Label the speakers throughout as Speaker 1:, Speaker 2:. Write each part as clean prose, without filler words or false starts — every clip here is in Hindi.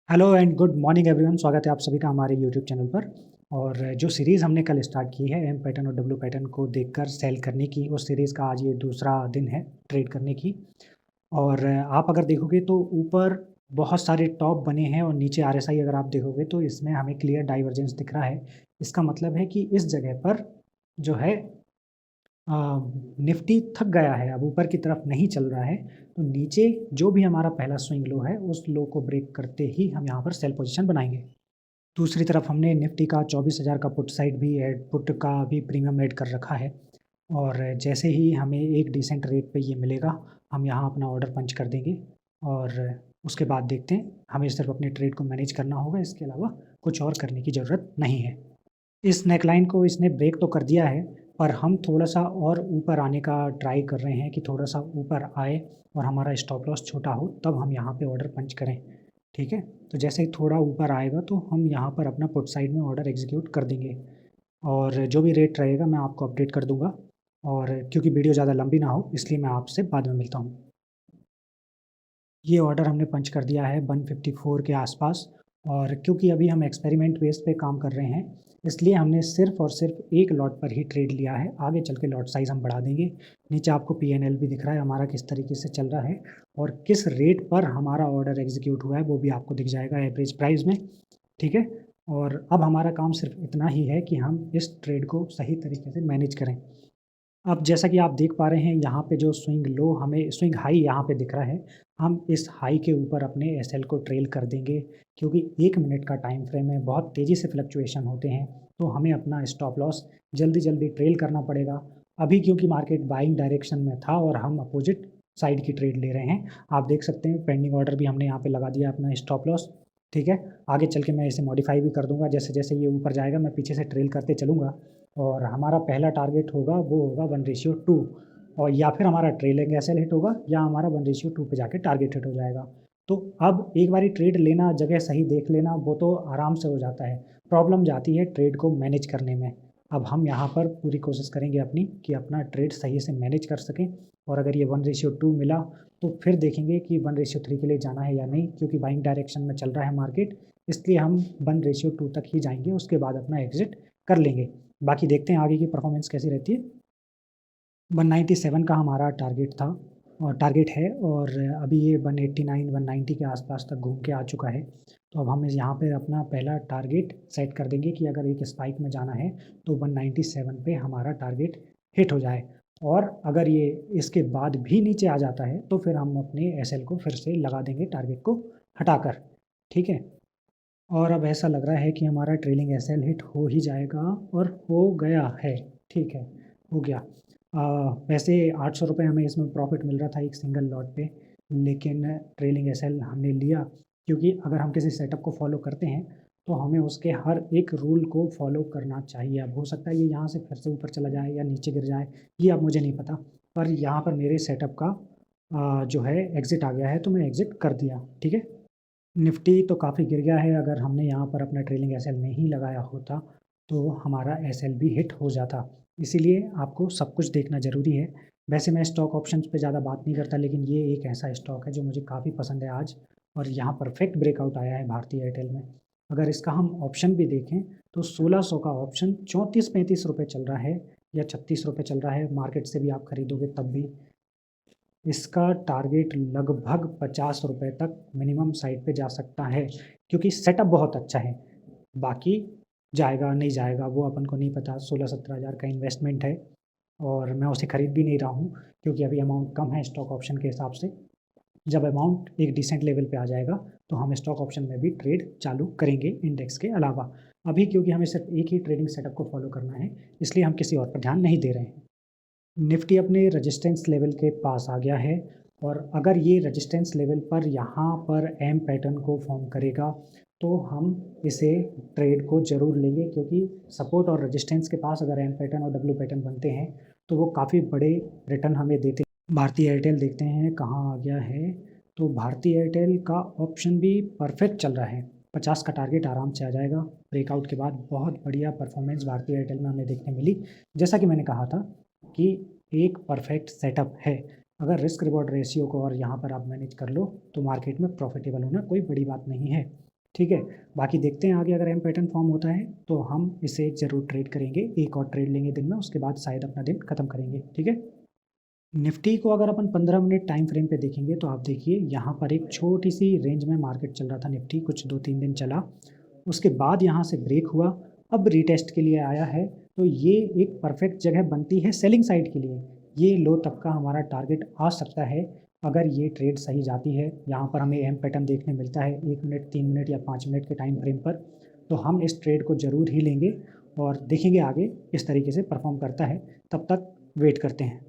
Speaker 1: Hello and good morning everyone. स्वागत है आप सभी का हमारे यूट्यूब चैनल पर। और जो सीरीज़ हमने कल स्टार्ट की है एम पैटर्न और डब्ल्यू पैटर्न को देखकर सेल करने की, उस सीरीज़ का आज ये दूसरा दिन है ट्रेड करने की। और आप अगर देखोगे तो ऊपर बहुत सारे टॉप बने हैं और नीचे आरएसआई अगर आप देखोगे तो इसमें हमें क्लियर डाइवर्जेंस दिख रहा है। इसका मतलब है कि इस जगह पर जो है निफ्टी थक गया है, अब ऊपर की तरफ नहीं चल रहा है। तो नीचे जो भी हमारा पहला स्विंग लो है उस लो को ब्रेक करते ही हम यहाँ पर सेल पोजीशन बनाएंगे। दूसरी तरफ हमने निफ्टी का 24,000 का पुट साइड भी ऐड, पुट का भी प्रीमियम ऐड कर रखा है। और जैसे ही हमें एक डिसेंट रेट पे ये मिलेगा, हम यहाँ अपना ऑर्डर पंच कर देंगे। और उसके बाद देखते हैं, हमें सिर्फ अपने ट्रेड को मैनेज करना होगा, इसके अलावा कुछ और करने की ज़रूरत नहीं है। इस नेकलाइन को इसने ब्रेक तो कर दिया है, पर हम थोड़ा-सा और ऊपर आने का ट्राई कर रहे हैं कि थोड़ा-सा ऊपर आए और हमारा स्टॉप लॉस छोटा हो, तब हम यहाँ पे ऑर्डर पंच करें। ठीक है? तो जैसे ही थोड़ा ऊपर आएगा तो हम यहाँ पर अपना पुट साइड में ऑर्डर एग्ज़ीक्यूट कर देंगे। और जो भी रेट रहेगा मैं आपको अपडेट कर दूँगा। और क्योंकि वीडियो ज़्यादा लंबी ना हो, इसलिए मैं आपसे बाद में मिलता हूँ। ये ऑर्डर हमने पंच कर दिया है 154 के आसपास। और क्योंकि अभी हम एक्सपेरिमेंट बेस पे काम कर रहे हैं, इसलिए हमने सिर्फ़ और सिर्फ एक लॉट पर ही ट्रेड लिया है। आगे चल के लॉट साइज़ हम बढ़ा देंगे। नीचे आपको पीएनएल भी दिख रहा है हमारा किस तरीके से चल रहा है और किस रेट पर हमारा ऑर्डर एग्ज़ीक्यूट हुआ है, वो भी आपको दिख जाएगा एवरेज प्राइस में। ठीक है? और अब हमारा काम सिर्फ इतना ही है कि हम इस ट्रेड को सही तरीके से मैनेज करें। अब जैसा कि आप देख पा रहे हैं, यहाँ पे जो स्विंग हाई यहाँ पे दिख रहा है, हम इस हाई के ऊपर अपने एसएल को ट्रेल कर देंगे। क्योंकि 1 मिनट का टाइम फ्रेम है, बहुत तेज़ी से फ्लक्चुएशन होते हैं, तो हमें अपना स्टॉप लॉस जल्दी-जल्दी ट्रेल करना पड़ेगा। अभी क्योंकि मार्केट बाइंग डायरेक्शन में था और हम अपोज़िट साइड की ट्रेड ले रहे हैं, आप देख सकते हैं पेंडिंग ऑर्डर भी हमने यहाँ पे लगा दिया अपना स्टॉप लॉस। ठीक है? आगे चल के मैं इसे मॉडिफ़ाई भी कर दूँगा, जैसे-जैसे ये ऊपर जाएगा मैं पीछे से ट्रेल करते चलूँगा। और हमारा पहला टारगेट होगा, वो होगा 1:2। और या फिर हमारा ट्रेलिंग एसएल हिट होगा या हमारा 1:2 पे जाके टारगेट हिट हो जाएगा। तो अब एक बारी ट्रेड लेना, जगह सही देख लेना, वो तो आराम से हो जाता है। प्रॉब्लम जाती है ट्रेड को मैनेज करने में। अब हम यहाँ पर पूरी कोशिश करेंगे अपनी कि अपना ट्रेड सही से मैनेज कर सकें। और अगर ये 1:2 मिला तो फिर देखेंगे कि 1:3 के लिए जाना है या नहीं, क्योंकि बाइंग डायरेक्शन में चल रहा है मार्केट, इसलिए हम 1:2 तक ही जाएँगे, उसके बाद अपना एग्ज़िट कर लेंगे। बाकी देखते हैं आगे की परफॉर्मेंस कैसी रहती है। 197 का हमारा टारगेट था और टारगेट है, और अभी ये 189 190 के आसपास तक घूम के आ चुका है। तो अब हम इस यहाँ पे अपना पहला टारगेट सेट कर देंगे कि अगर एक स्पाइक में जाना है तो 197 पे हमारा टारगेट हिट हो जाए। और अगर ये इसके बाद भी नीचे आ जाता है तो फिर हम अपने एसएल को फिर से लगा देंगे टारगेट को हटाकर। ठीक है? और अब ऐसा लग रहा है कि हमारा ट्रेलिंग एसएल हिट हो ही जाएगा, और हो गया है। ठीक है, हो गया। वैसे ₹800 हमें इसमें प्रॉफ़िट मिल रहा था एक सिंगल लॉट पे, लेकिन ट्रेलिंग एसएल हमने लिया क्योंकि अगर हम किसी सेटअप को फ़ॉलो करते हैं, तो हमें उसके हर एक रूल को फ़ॉलो करना चाहिए। अब हो सकता है ये यहाँ से फिर से ऊपर चला जाए या नीचे गिर जाए, ये अब मुझे नहीं पता। पर यहाँ पर मेरे सेटअप का जो है एग्ज़िट आ गया है, तो मैं एग्ज़िट कर दिया। ठीक है? निफ्टी तो काफ़ी गिर गया है, अगर हमने यहाँ पर अपना ट्रेलिंग एसएल नहीं लगाया होता, तो हमारा एसएल भी हिट हो जाता। इसीलिए आपको सब कुछ देखना ज़रूरी है। वैसे मैं स्टॉक ऑप्शंस पे ज़्यादा बात नहीं करता, लेकिन ये एक ऐसा स्टॉक है जो मुझे काफ़ी पसंद है आज, और यहाँ परफेक्ट ब्रेकआउट आया है भारती एयरटेल में। अगर इसका हम ऑप्शन भी देखें तो 1600 का ऑप्शन 34-35 रुपए चल रहा है, या 36 रुपए चल रहा है, मार्केट से भी आप खरीदोगे तब भी। इसका टारगेट लगभग ₹50 तक मिनिमम साइड पे जा सकता है, क्योंकि सेटअप बहुत अच्छा है। बाकी जाएगा नहीं जाएगा वो अपन को नहीं पता। 16-17 हज़ार का इन्वेस्टमेंट है और मैं उसे खरीद भी नहीं रहा हूँ, क्योंकि अभी अमाउंट कम है स्टॉक ऑप्शन के हिसाब से। जब अमाउंट एक डिसेंट लेवल पे आ जाएगा तो हम स्टॉक ऑप्शन में भी ट्रेड चालू करेंगे इंडेक्स के अलावा। अभी क्योंकि हमें सिर्फ एक ही ट्रेडिंग सेटअप को फॉलो करना है, इसलिए हम किसी और पर ध्यान नहीं दे रहे हैं। निफ्टी अपने रेजिस्टेंस लेवल के पास आ गया है, और अगर ये रेजिस्टेंस लेवल पर यहाँ पर एम पैटर्न को फॉर्म करेगा तो हम इसे ट्रेड को ज़रूर लेंगे, क्योंकि सपोर्ट और रेजिस्टेंस के पास अगर एम पैटर्न और डब्ल्यू पैटर्न बनते हैं तो वो काफ़ी बड़े रिटर्न हमें देते हैं। भारतीय एयरटेल देखते हैं कहाँ आ गया है। तो भारतीय एयरटेल का ऑप्शन भी परफेक्ट चल रहा है, 50 का टारगेट आराम से आ जाएगा। ब्रेकआउट के बाद बहुत बढ़िया परफॉर्मेंस भारतीय एयरटेल में हमें देखने मिली। जैसा कि मैंने कहा था कि एक परफेक्ट सेटअप है। अगर रिस्क रिवॉर्ड रेशियो को और यहाँ पर आप मैनेज कर लो तो मार्केट में प्रॉफिटेबल होना कोई बड़ी बात नहीं है। ठीक है। बाकी देखते हैं आगे अगर एम पैटर्न फॉर्म होता है तो हम इसे ज़रूर ट्रेड करेंगे, एक और ट्रेड लेंगे दिन में, उसके बाद शायद अपना दिन ख़त्म करेंगे। ठीक है। निफ्टी को अगर अपन 15 मिनट टाइम फ्रेम पे देखेंगे तो आप देखिए यहाँ पर एक छोटी सी रेंज में मार्केट चल रहा था निफ्टी, कुछ 2-3 दिन चला, उसके बाद यहाँ से ब्रेक हुआ, अब रीटेस्ट के लिए आया है। तो ये एक परफेक्ट जगह बनती है सेलिंग साइड के लिए, ये लो तक का हमारा टारगेट आ सकता है अगर ये ट्रेड सही जाती है। यहाँ पर हमें एम पैटर्न देखने मिलता है 1 मिनट, 3 मिनट या 5 मिनट के टाइम फ्रेम पर, तो हम इस ट्रेड को ज़रूर ही लेंगे और देखेंगे आगे किस तरीके से परफॉर्म करता है। तब तक वेट करते हैं।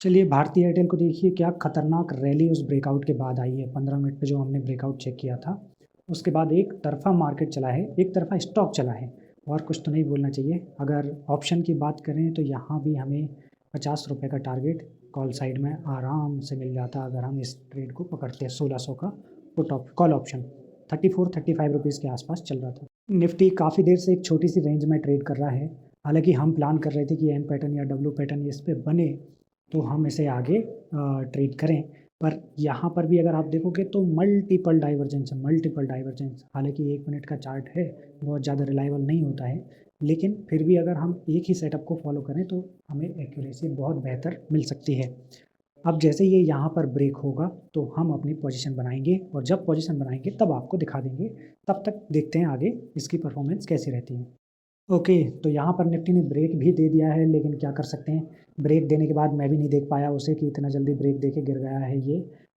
Speaker 1: चलिए भारती एयरटेल को देखिए क्या खतरनाक रैली उस ब्रेकआउट के बाद आई है। 15 मिनट पे जो हमने ब्रेकआउट चेक किया था उसके बाद एक तरफा मार्केट चला है, एक तरफा स्टॉक चला है, और कुछ तो नहीं बोलना चाहिए। अगर ऑप्शन की बात करें तो यहाँ भी हमें 50 रुपये का टारगेट कॉल साइड में आराम से मिल जाता अगर हम इस ट्रेड को पकड़ते हैं। 1600 का पुट कॉल ऑप्शन 34-35 रुपीज़ के आसपास चल रहा था। निफ्टी काफ़ी देर से एक छोटी सी रेंज में ट्रेड कर रहा है। हालांकि हम प्लान कर रहे थे कि एम पैटर्न या डब्ल्यू पैटर्न इस पर बने तो हम इसे आगे ट्रेड करें, पर यहाँ पर भी अगर आप देखोगे तो मल्टीपल डाइवर्जेंस है, मल्टीपल डाइवर्जेंस। हालांकि 1 मिनट का चार्ट है, बहुत ज़्यादा रिलायबल नहीं होता है, लेकिन फिर भी अगर हम एक ही सेटअप को फॉलो करें तो हमें एक्यूरेसी बहुत बेहतर मिल सकती है। अब जैसे ये यहाँ पर ब्रेक होगा तो हम अपनी पोजीशन बनाएंगे, और जब पोजीशन बनाएंगे तब आपको दिखा देंगे। तब तक देखते हैं आगे इसकी परफॉर्मेंस कैसी रहती है। ओके, तो यहाँ पर निफ्टी ने ब्रेक भी दे दिया है, लेकिन क्या कर सकते हैं, ब्रेक देने के बाद मैं भी नहीं देख पाया उसे कि इतना जल्दी ब्रेक दे के गिर गया है ये।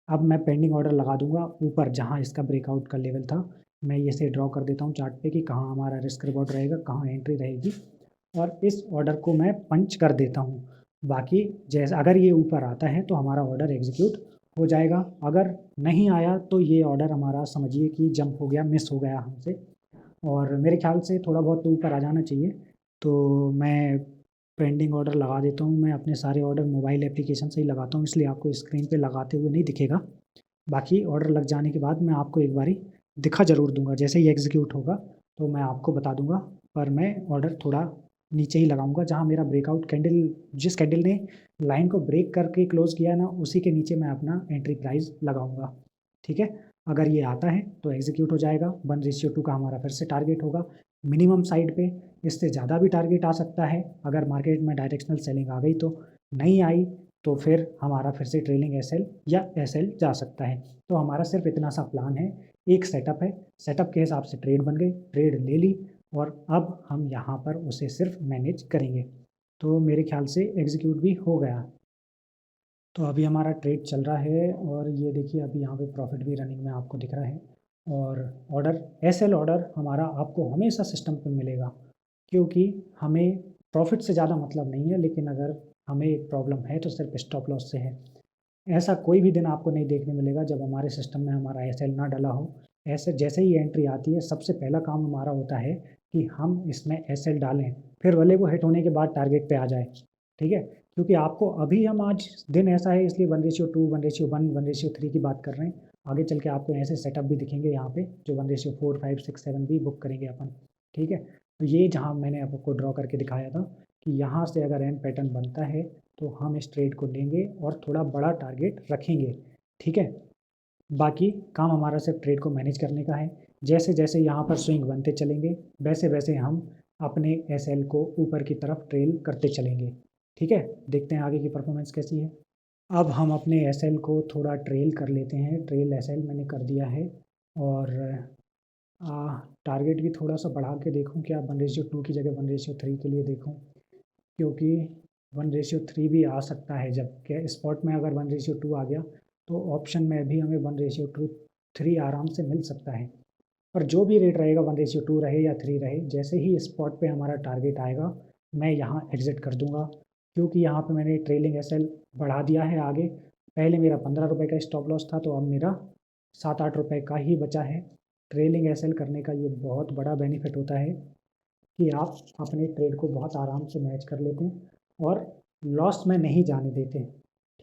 Speaker 1: अब मैं पेंडिंग ऑर्डर लगा दूंगा ऊपर जहाँ इसका ब्रेकआउट का लेवल था। मैं ये से ड्रॉ कर देता हूँ चार्ट पे कि कहाँ हमारा रिस्क रिवॉर्ड रहेगा, कहाँ एंट्री रहेगी, और इस ऑर्डर को मैं पंच कर देता हूँ। बाकी जैसे अगर ये ऊपर आता है तो हमारा ऑर्डर एग्जीक्यूट हो जाएगा, अगर नहीं आया तो ये ऑर्डर हमारा समझिए कि जंप हो गया, मिस हो गया हमसे, और मेरे ख्याल से थोड़ा बहुत तो ऊपर आ जाना चाहिए। तो मैं पेंडिंग ऑर्डर लगा देता हूँ। मैं अपने सारे ऑर्डर मोबाइल एप्लीकेशन से ही लगाता हूँ, इसलिए आपको स्क्रीन पे लगाते हुए नहीं दिखेगा। बाकी ऑर्डर लग जाने के बाद मैं आपको एक बारी दिखा ज़रूर दूंगा, जैसे ही एग्जीक्यूट होगा तो मैं आपको बता दूंगा। पर मैं ऑर्डर थोड़ा नीचे ही लगाऊंगा, जहाँ मेरा ब्रेकआउट कैंडल, जिस कैंडल ने लाइन को ब्रेक करके क्लोज किया है ना, उसी के नीचे मैं अपना एंट्री प्राइस लगाऊंगा। ठीक है। अगर ये आता है तो एग्जीक्यूट हो जाएगा। 1:2 का हमारा फिर से टारगेट होगा मिनिमम साइड पे। इससे ज़्यादा भी टारगेट आ सकता है अगर मार्केट में डायरेक्शनल सेलिंग आ गई तो। नहीं आई तो फिर हमारा फिर से ट्रेलिंग एसएल या एसएल जा सकता है। तो हमारा सिर्फ इतना सा प्लान है, एक सेटअप है, सेटअप के हिसाब से ट्रेड बन गई, ट्रेड ले ली, और अब हम यहाँ पर उसे सिर्फ मैनेज करेंगे। तो मेरे ख्याल से एग्जीक्यूट भी हो गया। तो अभी हमारा ट्रेड चल रहा है, और ये देखिए अभी यहाँ पे प्रॉफिट भी रनिंग में आपको दिख रहा है। और ऑर्डर एसएल ऑर्डर हमारा आपको हमेशा सिस्टम पे मिलेगा, क्योंकि हमें प्रॉफिट से ज़्यादा मतलब नहीं है, लेकिन अगर हमें प्रॉब्लम है तो सिर्फ स्टॉप लॉस से है। ऐसा कोई भी दिन आपको नहीं देखने मिलेगा जब हमारे सिस्टम में हमारा एसएल ना डला हो। ऐसे जैसे ही एंट्री आती है सबसे पहला काम हमारा होता है कि हम इसमें एसएल डालें, फिर भले वो हिट होने के बाद टारगेट पे आ जाए। ठीक है। क्योंकि आपको अभी हम आज दिन ऐसा है इसलिए 1:2, 1:1, 1:3 की बात कर रहे हैं। आगे चल के आपको ऐसे सेटअप भी दिखेंगे यहाँ पे जो 1:4, 5, 6, 7 भी बुक करेंगे अपन। ठीक है। तो ये जहाँ मैंने आपको ड्रॉ करके दिखाया था कि यहाँ से अगर एंड पैटर्न बनता है तो हम इस ट्रेड को लेंगे और थोड़ा बड़ा टारगेट रखेंगे। ठीक है। बाकी काम हमारा सिर्फ ट्रेड को मैनेज करने का है। जैसे जैसे यहाँ पर स्विंग बनते चलेंगे वैसे वैसे हम अपने एसएल को ऊपर की तरफ ट्रेल करते चलेंगे। ठीक है। देखते हैं आगे की परफॉर्मेंस कैसी है। अब हम अपने एसएल को थोड़ा ट्रेल कर लेते हैं। ट्रेल एसएल मैंने कर दिया है, और टारगेट भी थोड़ा सा बढ़ा के देखूं क्या, 1:2 की जगह 1:3 के लिए देखूं, क्योंकि 1:3 भी आ सकता है। जब के स्पॉट में अगर 1:2 आ गया तो ऑप्शन में भी हमें 1:3 आराम से मिल सकता है। पर जो भी रेट रहेगा 1:2 रहे या 3 रहे, जैसे ही स्पॉट पे हमारा टारगेट आएगा मैं यहाँ एग्ज़िट कर दूँगा, क्योंकि यहाँ पे मैंने ट्रेलिंग एसएल बढ़ा दिया है आगे। पहले मेरा 15 रुपये का स्टॉप लॉस था, तो अब मेरा 7-8 रुपये का ही बचा है। ट्रेलिंग एसएल करने का ये बहुत बड़ा बेनिफिट होता है कि आप अपने ट्रेड को बहुत आराम से मैच कर लेते हैं और लॉस में नहीं जाने देते।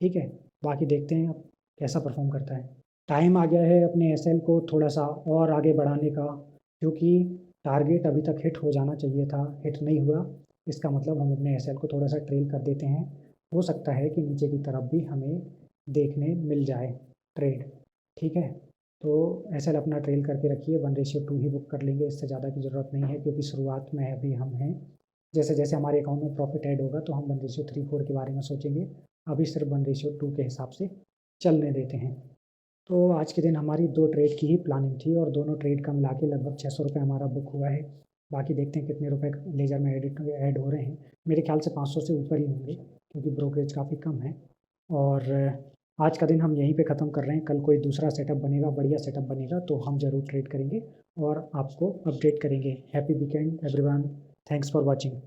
Speaker 1: ठीक है। बाकी देखते हैं अब कैसा परफॉर्म करता है। टाइम आ गया है अपने एसएल को थोड़ा सा और आगे बढ़ाने का, क्योंकि टारगेट अभी तक हिट हो जाना चाहिए था, हिट नहीं हुआ। इसका मतलब हम अपने एसएल को थोड़ा सा ट्रेल कर देते हैं। हो सकता है कि नीचे की तरफ भी हमें देखने मिल जाए ट्रेड। ठीक है। तो एसएल अपना ट्रेल करके रखिए, 1:2 ही बुक कर लेंगे, इससे ज़्यादा की ज़रूरत नहीं है क्योंकि शुरुआत में अभी हम हैं। जैसे जैसे हमारे अकाउंट में प्रॉफिट ऐड होगा तो हम 1:3-4 के बारे में सोचेंगे, अभी सिर्फ 1:2 के हिसाब से चलने देते हैं। तो आज के दिन हमारी 2 ट्रेड की ही प्लानिंग थी और दोनों ट्रेड का मिला के लगभग 600 रुपये हमारा बुक हुआ है। बाकी देखते हैं कितने रुपए लेजर में ऐड हो रहे हैं। मेरे ख्याल से 500 से ऊपर ही होंगे क्योंकि ब्रोकरेज काफ़ी कम है। और आज का दिन हम यहीं पे ख़त्म कर रहे हैं। कल कोई दूसरा सेटअप बनेगा, बढ़िया सेटअप बनेगा तो हम ज़रूर ट्रेड करेंगे और आपको अपडेट करेंगे। Happy weekend everyone, thanks for watching.